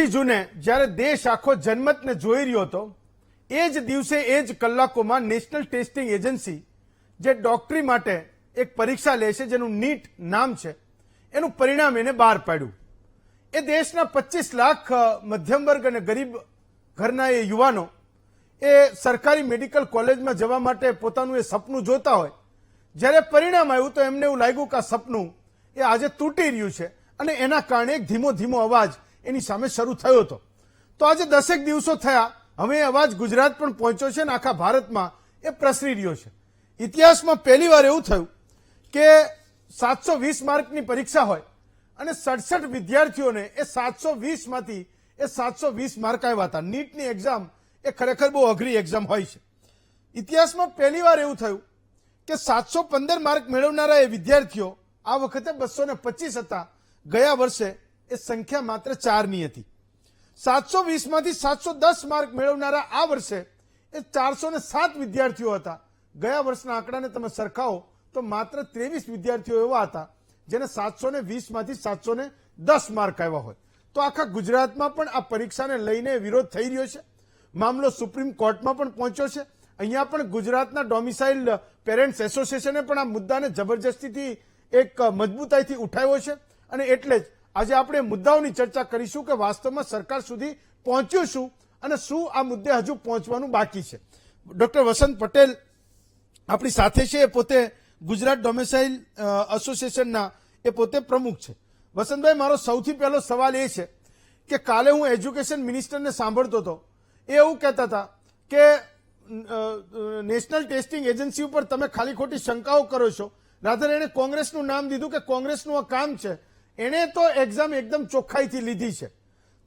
5મી જૂને જ્યારે દેશ આખો જનમતને જોઈ રહ્યો હતો એ જ દિવસે એ જ કલાકોમાં નેશનલ ટેસ્ટિંગ એજન્સી જે ડોક્ટરી માટે એક પરીક્ષા લે છે જેનું નીટ નામ છે એનું પરિણામ એને બહાર પાડ્યું. એ દેશના 25 લાખ મધ્યમ વર્ગ અને ગરીબ ઘરના એ યુવાનો એ સરકારી મેડિકલ કોલેજમાં જવા માટે પોતાનું એ સપનું જોતા હોય, જ્યારે પરિણામ આવ્યું તો એમને એવું લાગ્યું કે આ સપનું એ આજે તૂટી રહ્યું છે અને એના કારણે એક ધીમો ધીમો અવાજ એની સામે શરૂ થયો હતો. તો આજે 10 દિવસો થયા, હવે એ અવાજ ગુજરાત પણ પહોંચ્યો છે અને આખા ભારતમાં એ પ્રસરી રહ્યો છે. ઇતિહાસમાં પહેલીવાર એવું થયું કે 720 માર્કની પરીક્ષા હોય અને 67 વિદ્યાર્થીઓને એ 720માંથી એ 720 માર્ક આવ્યા હતા. નીટની એક્ઝામ એ ખરેખર બહુ અઘરી એક્ઝામ હોય છે. ઇતિહાસમાં પહેલીવાર એવું થયું કે 715 માર્ક મેળવનારા એ વિદ્યાર્થીઓ આ વખતે 225 હતા. ગયા વર્ષે એ સંખ્યા માત્ર 4ની હતી. 720માંથી 710 માર્ક મેળવનારા આ વર્ષે એ 407 વિદ્યાર્થીઓ હતા. ગયા વર્ષના આંકડાને તમે સરખાવો તો માત્ર 23 વિદ્યાર્થીઓ એવા હતા જેને 720માંથી 710 માર્ક આવ્યા હોય. તો આખા ગુજરાતમાં પણ આ પરીક્ષાને લઈને વિરોધ થઈ રહ્યો છે. મામલો સુપ્રીમ કોર્ટમાં પણ પહોંચ્યો છે. અહીંયા પણ ગુજરાતના ડોમિસાઇલ્ડ પેરેન્ટ્સ એસોસિએશને પણ આ મુદ્દાને જબરજસ્તીથી એક મજબૂતાઈથી ઉઠાવ્યો છે અને એટલે જ આજે આપણે મુદ્દાઓની ચર્ચા કરીશું કે વાસ્તવમાં સરકાર સુધી પહોંચ્યું શું અને શું આ મુદ્દે હજુ પહોંચવાનું બાકી છે. ડોક્ટર વસંત પટેલ આપણી સાથે છે. એ પોતે ગુજરાત ડોમિસાઇલ એસોસિએશનના એ પોતે પ્રમુખ છે. વસંતભાઈ, મારો સૌથી પહેલો સવાલ એ છે કે કાલે હું એજ્યુકેશન મિનિસ્ટરને સાંભળતો હતો, એ એવું કહેતા હતા કે નેશનલ ટેસ્ટિંગ એજન્સી ઉપર તમે ખાલી ખોટી શંકાઓ કરો છો. રાધર એણે કોંગ્રેસનું નામ દીધું કે કોંગ્રેસનું આ કામ છે, એણે તો એક્ઝામ એકદમ ચોખ્ખાઈથી લીધી છે.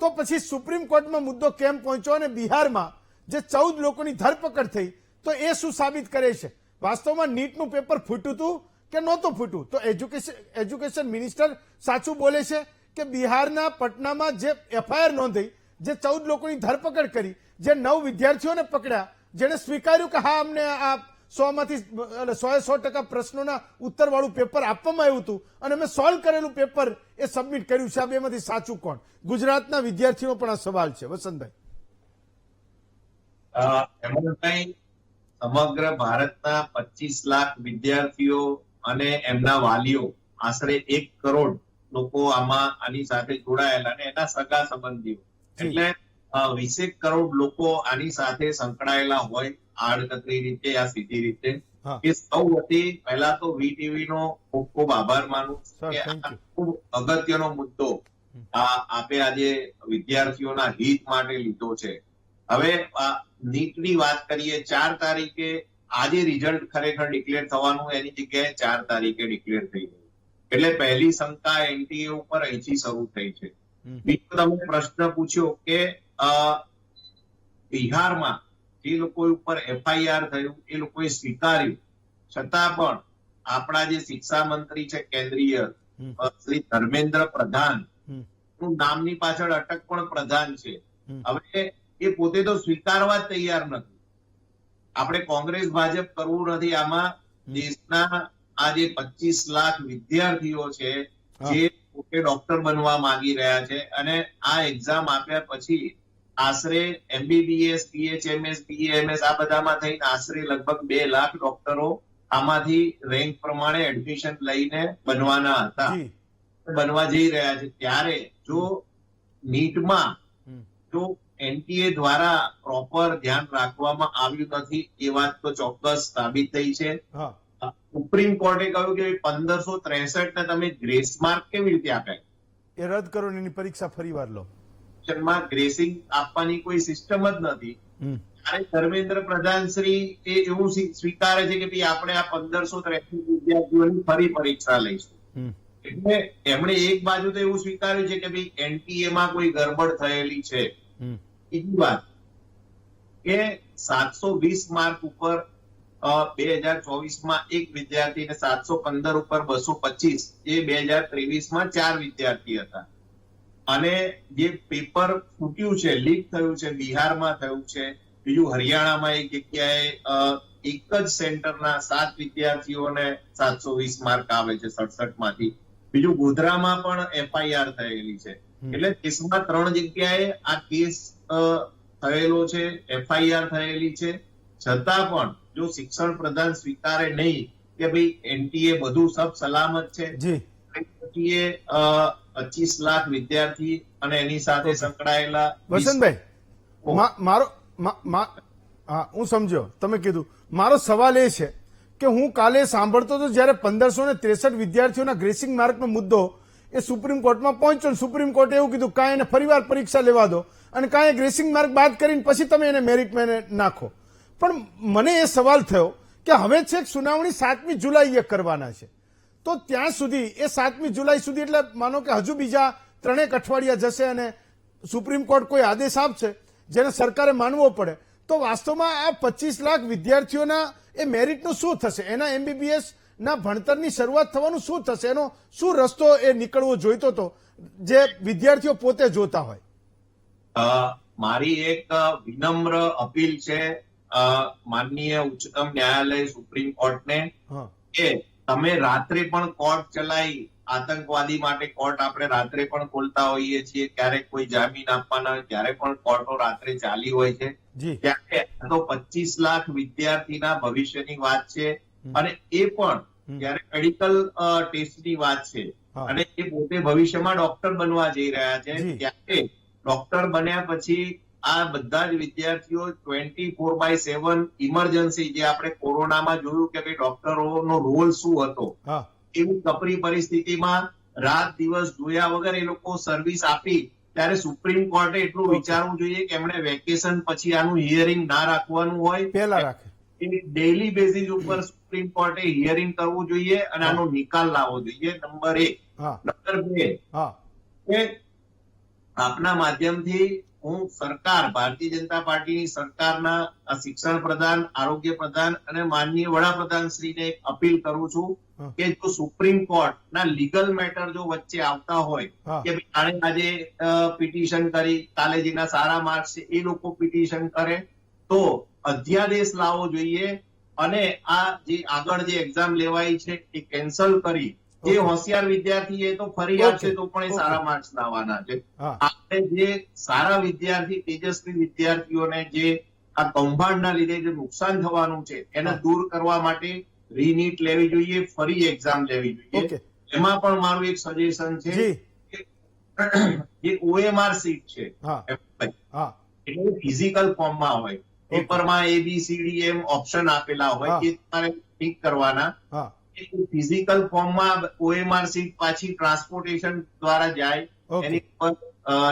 તો પછી સુપ્રીમ કોર્ટમાં મુદ્દો કેમ પહોંચ્યો અને બિહારમાં જે 14 લોકોની ધરપકડ થઈ તો એ શું સાબિત કરે છે? વાસ્તવમાં નીટનું પેપર ફૂટ્યું હતું કે નહોતું ફૂટ્યું? તો એજ્યુકેશન મિનિસ્ટર સાચું બોલે છે કે બિહારના પટનામાં જે એફઆઈઆર નોંધી, જે 14 લોકોની ધરપકડ કરી, જે 9 વિદ્યાર્થીઓને પકડ્યા, જેને સ્વીકાર્યું કે હા અમને આ 100% પ્રશ્નોના ઉત્તરવાળું પેપર આપવામાં આવ્યું હતું અને મેં સોલ્વ કરેલું પેપર એ સબમિટ કર્યું છે, આ બેમાંથી સાચું કોણ? ગુજરાતના વિદ્યાર્થીઓ પણ આ સવાલ છે. વસંતભાઈ, સમગ્ર ભારતના 25 લાખ વિદ્યાર્થીઓ અને એમના વાલીઓ, આશરે 1 કરોડ લોકો આની સાથે જોડાયેલા અને એના સગા સંબંધીઓ, એટલે 20 કરોડ લોકો આની સાથે સંકળાયેલા હોય આડકતરી રીતે યા સીધી રીતે. એ સૌ વતી પહેલા તો વીટીવી નો ખૂબ ખૂબ આભાર માનું કે ખૂબ અગત્યનો મુદ્દો આપે આજે વિદ્યાર્થીઓના હિત માટે લીધો છે. હવે નીટની વાત કરીએ, 4 તારીખે આજે રિઝલ્ટ ખરેખર ડિક્લેર થવાનું, એની જગ્યાએ 4 તારીખે ડિક્લેર થઈ ગયું. એટલે પહેલી શંકા એનટીએ ઉપર અહીંથી શરૂ થઈ છે. બીજો તમે પ્રશ્ન પૂછ્યો કે બિહારમાં જે લોકો ઉપર એફઆઈઆર થયું એ લોકોએ સ્વીકાર્યું, છતાં પણ આપણા જે શિક્ષા મંત્રી છે કેન્દ્રીય શ્રી ધર્મેન્દ્ર પ્રધાન, નામની પાછળ અટક પણ પ્રધાન છે. હવે એ પોતે તો સ્વીકારવા જ તૈયાર નથી. આપણે કોંગ્રેસ ભાજપ કરવું નથી. આમાં દેશના આ જે 25 લાખ વિદ્યાર્થીઓ છે જે પોતે ડોક્ટર બનવા માંગી રહ્યા છે અને આ એક્ઝામ આપ્યા પછી આશરે એમબીબીએસ, પીએચએમએસ, બીએમએસ આ બધામાં થઈને આશરે લગભગ 2 લાખ ડોક્ટરો આમાંથી રેન્ક પ્રમાણે એડમિશન લઈને બનવાના હતા, બનવા જઈ રહ્યા છે. ત્યારે જો નીટમાં જો એનટીએ દ્વારા પ્રોપર ધ્યાન રાખવામાં આવ્યું નથી એ વાત તો ચોક્કસ સાબિત થઈ છે. સુપ્રીમ કોર્ટે કહ્યું કે 1563 ને તમે ગ્રેસ માર્ક કેવી રીતે આપ્યા? એ રદ કરો ને એની પરીક્ષા ફરીવાર લો. ગ્રેસિંગ આપવાની કોઈ સિસ્ટમ જ નથી. ત્યારે ધર્મેન્દ્ર પ્રધાન શ્રી એ એવું સ્વીકારે છે કે ભાઈ આપણે આ 1563 વિદ્યાર્થીઓની ફરી પરીક્ષા લઈશું. એટલે એમણે એક બાજુ તો એવું સ્વીકાર્યું છે કે ભાઈ એનટીએ માં કોઈ ગરબડ થયેલી છે. બીજી વાત કે 720 માર્ક ઉપર 2024માં એક વિદ્યાર્થી, 715 ઉપર 225, એ 2023માં 4 વિદ્યાર્થી હતા. અને જે પેપર ફૂટ્યું છે, લીક થયું છે, બિહારમાં થયું છે, બીજું હરિયાણામાં એક જગ્યાએ એક જ સેન્ટરના 7 વિદ્યાર્થીઓને 720 માર્ક આવે છે 67માંથી. બીજું ગોધરામાં પણ એફઆઈઆર થયેલી છે. એટલે કેસમાં 3 જગ્યાએ આ કેસ થયેલો છે, FIR થયેલી છે, છતાં પણ જો શિક્ષણ પ્રધાન સ્વીકારે નહીં કે ભાઈ NTA બધું સબ સલામત છે, જી પછી એ 25 લાખ વિદ્યાર્થી અને એની સાથે સંકળાયેલા વસંતભાઈ, મારો હા હું સમજ્યો, તમે કીધું. મારો સવાલ એ છે કે હું કાલે સાંભળતો હતો જયારે 1563 વિદ્યાર્થીઓના ગ્રેસિંગ માર્કનો મુદ્દો એ સુપ્રીમ કોર્ટમાં પહોંચ્યો, સુપ્રીમ કોર્ટે એવું કીધું કાંઈ એને ફરીવાર પરીક્ષા લેવા દો અને કાંઈ ગ્રેસિંગ માર્ક બાદ કરીને પછી તમે એને મેરિટમાં નાખો. પણ મને એ સવાલ થયો કે હવે છેક સુનાવણી 7મી જુલાઈએ કરવાના છે, તો ત્યાં સુધી એ 7મી જુલાઈ સુધી એટલે માનો કે હજુ બીજા 3 અઠવાડિયા જશે અને સુપ્રીમ કોર્ટ કોઈ આદેશ આપશે જેને સરકારે માનવો પડે, તો વાસ્તવમાં આ 25 લાખ વિદ્યાર્થીઓના એ મેરિટનું શું થશે? એના MBBS ના ભણતરની શરૂઆત થવાનું શું થશે? એનો શું રસ્તો એ નીકળવો જોઈતો હતો જે વિદ્યાર્થીઓ પોતે જોતા હોય? મારી એક વિનમ્ર અપીલ છે માનનીય ઉચ્ચતમ ન્યાયાલય સુપ્રીમ કોર્ટને કે તમે રાત્રે પણ કોર્ટ ચલાવી, આતંકવાદી માટે કોર્ટ આપણે રાત્રે પણ ખોલતા હોઈએ છીએ, ક્યારેક કોઈ જામીન આપવાના હોય ત્યારે પણ કોર્ટો રાત્રે ચાલી હોય છે, ત્યારે તો 25 લાખ વિદ્યાર્થીના ભવિષ્યની વાત છે અને એ પણ જયારે મેડિકલ ટેસ્ટની વાત છે અને એ પોતે ભવિષ્યમાં ડોક્ટર બનવા જઈ રહ્યા છે, ત્યારે ડોક્ટર બન્યા પછી આ બધા જ વિદ્યાર્થીઓ 24/7 ઇમરજન્સી, જે આપણે કોરોનામાં જોયું કે ભાઈ ડોક્ટરોનો રોલ શું હતો, એવી કપરી પરિસ્થિતિમાં રાત દિવસ જોયા વગર એ લોકો સર્વિસ આપી, ત્યારે સુપ્રીમ કોર્ટે એટલું વિચારવું જોઈએ કે એમણે વેકેશન પછી આનું હિયરિંગ ના રાખવાનું હોય, પહેલા રાખે. ડેઇલી બેઝિસ ઉપર સુપ્રીમ કોર્ટે હિયરિંગ કરવું જોઈએ અને આનો નિકાલ લાવવો જોઈએ. નંબર 1. નંબર 2, કે આપના માધ્યમથી હું સરકાર, ભારતીય જનતા પાર્ટીની સરકારના શિક્ષણ પ્રધાન, આરોગ્ય પ્રધાન અને માનનીય વડાપ્રધાન શ્રીને એક અપીલ કરું છું કે જો સુપ્રીમ કોર્ટના લીગલ મેટર જો વચ્ચે આવતા હોય કે આણે આજે પિટિશન કરી, કાલે જેના સારા માર્ક્સ છે એ લોકો પિટિશન કરે, તો અધ્યાદેશ લાવવો જોઈએ અને આ જે આગળ જે એક્ઝામ લેવાય છે એ કેન્સલ કરી, જે હોશિયાર વિદ્યાર્થી એ તો ફરી આપશે તો પણ એ સારા માર્ક્સ લાવવાના છે. આપણે જે સારા વિદ્યાર્થી, તેજસ્વી વિદ્યાર્થીઓને જે આ કૌભાંડના લીધે જે નુકસાન થવાનું છે એને દૂર કરવા માટે રીનીટ લેવી જોઈએ, ફરી એક્ઝામ લેવી જોઈએ. એમાં પણ મારું એક સજેશન છે જે OMR સીટ છે એટલે ફિઝિકલ ફોર્મમાં હોય, પેપરમાં ABCDM ઓપ્શન આપેલા હોય એ તમારે ઠીક કરવાના. ફિઝિકલ ફોર્મમાં OMR સીટ પાછી ટ્રાન્સપોર્ટેશન દ્વારા જાય, એની પર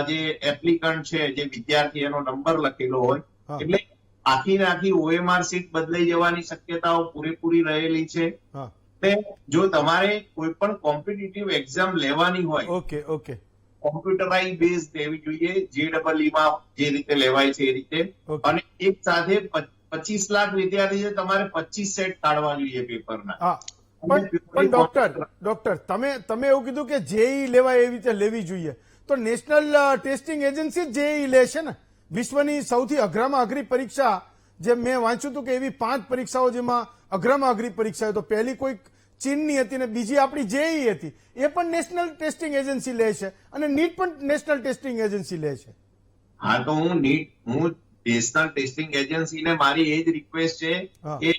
જે એપ્લિકન્ટ છે, જે વિદ્યાર્થી એનો નંબર લખેલો હોય, એટલે આખી OMR સીટ બદલાઈ જવાની શક્યતાઓ પૂરેપૂરી રહેલી છે. જો તમારે કોઈ પણ કોમ્પિટિટિવ એક્ઝામ લેવાની હોય, કોમ્પ્યુટરાઇઝ બેઝ લેવી જોઈએ, JEE માં જે રીતે લેવાય છે એ રીતે, અને એક સાથે 25 લાખ વિદ્યાર્થી છે, તમારે 25 સેટ કાઢવા જોઈએ પેપરના. પણ ડોક્ટર તમે એવું કીધું કે JEE લેવાય એવી રીતે લેવી જોઈએ, તો નેશનલ ટેસ્ટિંગ એજન્સી JEE લે છે ને? વિશ્વની સૌથી અઘરામાં અઘરી પરીક્ષા, જે મેં વાંચ્યું હતું કે એવી 5 પરીક્ષાઓ જેમાં અઘરામાં અઘરી પરીક્ષા, તો પહેલી કોઈક ચીનની હતી ને બીજી આપણી JEE હતી, એ પણ નેશનલ ટેસ્ટિંગ એજન્સી લે છે અને નીટ પણ નેશનલ ટેસ્ટિંગ એજન્સી લે છે. હા, તો હું નેશનલ ટેસ્ટિંગ એજન્સીને મારી એ જ રિક્વેસ્ટ છે કે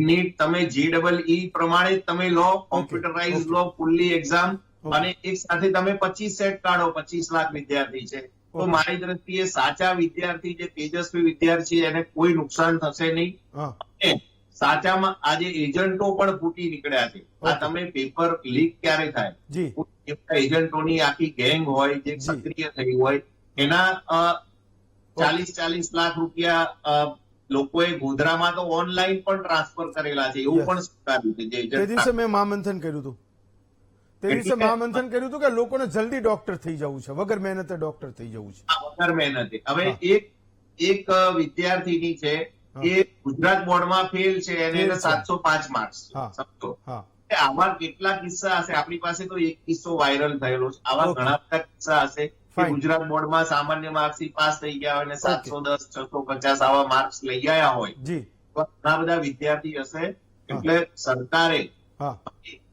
નીટ તમે JEE પ્રમાણે તમે લો, કોમ્પ્યુટરાઇઝ લો, ફૂલ્લી એક્ઝામ, અને એક સાથે તમે 25 સેટ કાઢો. 25 લાખ વિદ્યાર્થી છે તો મારી દ્રષ્ટિએ સાચા વિદ્યાર્થી, જે તેજસ્વી વિદ્યાર્થી, એને કોઈ નુકસાન થશે નહીં. સાચામાં આજે એજન્ટો પણ ફૂટી નીકળ્યા છે. આ તમે પેપર લીક ક્યારે થાય, એજન્ટોની આખી ગેંગ હોય જે સક્રિય થઈ હોય, એના 40 લાખ રૂપિયા લોકોએ ગોધરામાં તો ઓનલાઈન પણ ટ્રાન્સફર કરેલા છે, એવું પણ સ્વીકાર્યું છે. તે દિવસે મેં મહામંથન કર્યું હતું કે લોકોને જલ્દી ડોક્ટર થઈ જવું છે, વગર મહેનતે ડોક્ટર થઈ જવું છે, વગર મહેનતે. હવે એક વિદ્યાર્થીની છે, એ ગુજરાત બોર્ડમાં ફેલ છે અને 705 માર્ક્સ. સમજો આવા કેટલા કિસ્સા હશે? આપણી પાસે તો એક કિસ્સો વાયરલ થયેલો છે, આવા ઘણા બધા કિસ્સા હશે કે ગુજરાત બોર્ડમાં સામાન્ય માર્ક્સથી પાસ થઈ ગયા હોય અને 710, 650 આવા માર્ક્સ લઈ આવ્યા હોય, તો ઘણા બધા વિદ્યાર્થી હશે. એટલે સરકારે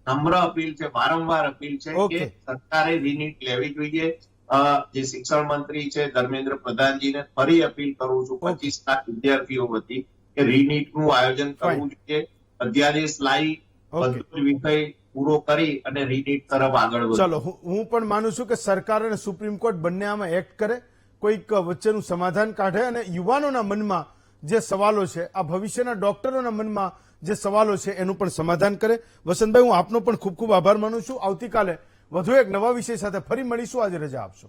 નમ્ર અપીલ છે, વારંવાર અપીલ છે કે સરકારે રીનીટ લેવી જોઈએ. જે શિક્ષણ મંત્રી છે ધર્મેન્દ્ર પ્રધાનજીને ફરી અપીલ કરું છું 25 લાખ વિદ્યાર્થીઓ વતી કે રીનીટ નું આયોજન કરવું જોઈએ, અધ્યાદેશ લાવી બધો જ વિષય પૂરો કરી અને રીનીટ તરફ આગળ વધો. ચલો, હું પણ માનું છું કે સરકાર અને સુપ્રીમ કોર્ટ બંને આમાં એક્ટ કરે, કોઈક વચ્ચેનું સમાધાન કાઢે અને યુવાનોના મનમાં જે સવાલો છે, આ ભવિષ્યના ડોક્ટરોના મનમાં જે સવાલો છે એનું પણ સમાધાન કરે. વસંતભાઈ, હું આપનો પણ ખૂબ ખૂબ આભાર માનું છું. આવતીકાલે વધુ એક નવા વિષય સાથે ફરી મળીશું. આજે રજા આપશો.